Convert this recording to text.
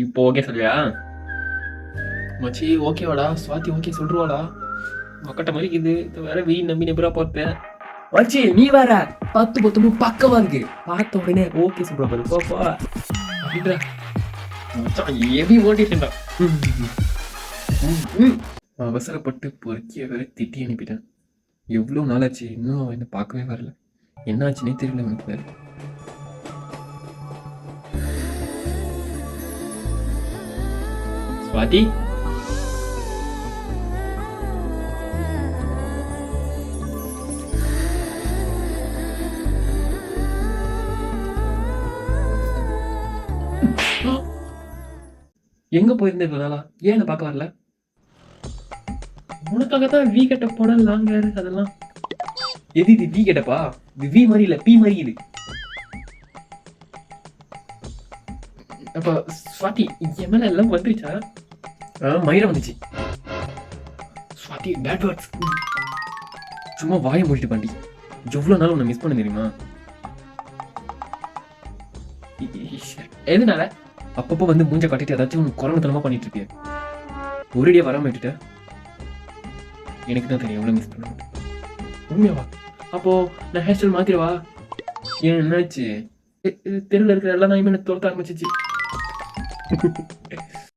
இப்போ ஓகே சொல்லியா? மச்சி ஓகேவாடா? சுவாதி ஓகே சொல்லிருவாளா? மொக்கட்ட மாதிரி இருக்குது. இது வேற வெயில் நம்பி நம்புறா பார்ப்பேன். மச்சி நீ வேற 10 பக்கமா இருக்கு. பார்த்த உடனே ஓகே சொல்ற பாரு. போ அப்படின்றா. மச்சான் ஹெவி மோட்டிவேஷன்டா. அவசரப்பட்டு பொறுக்கிய வேற திட்டி அனுப்பிட்டேன். எவ்வளோ நாளாச்சு இன்னும் அவன் என்ன பார்க்கவே வரல. என்ன ஆச்சுன்னே தெரியல எனக்கு வேற. சுவாதி எங்க போயிருந்த இவ்வளவு நாளா? ஏன் என்ன பார்க்க வரல? உனக்காக தான் வி கெட்ட போட லாங்கர் அதெல்லாம். எது இது வி கெட்டப்பா? இது வி மாதிரி இல்ல, பி மாதிரி இது. அப்ப ஸ்வாதி என் மேல எல்லாம் வந்துருச்சா? மயிரம் வந்துச்சு. Swathi bad words. சும்மா வாயை மூடிட்டு பாண்டி. எவ்வளவு நாள் உன்னை மிஸ் பண்ண தெரியுமா? எதுனால? அப்பப்போ வந்து மூஞ்ச காட்டிட்டு ஏதாச்சும் உனக்கு குரங்குத்தனமா பண்ணிட்டு இருக்கிய. ஒரேடியா வராம விட்டுட்ட. எனக்கு தான் தெரியும் எவ்வளவு மிஸ் பண்ண. உண்மையாவா? அப்போ நான் ஹேர் ஸ்டைல் மாத்திரவா? ஏன் என்னாச்சு? தெருவில் இருக்கிற எல்லா நாயுமே எனக்கு துரத்த ஆரம்பிச்சிச்சு.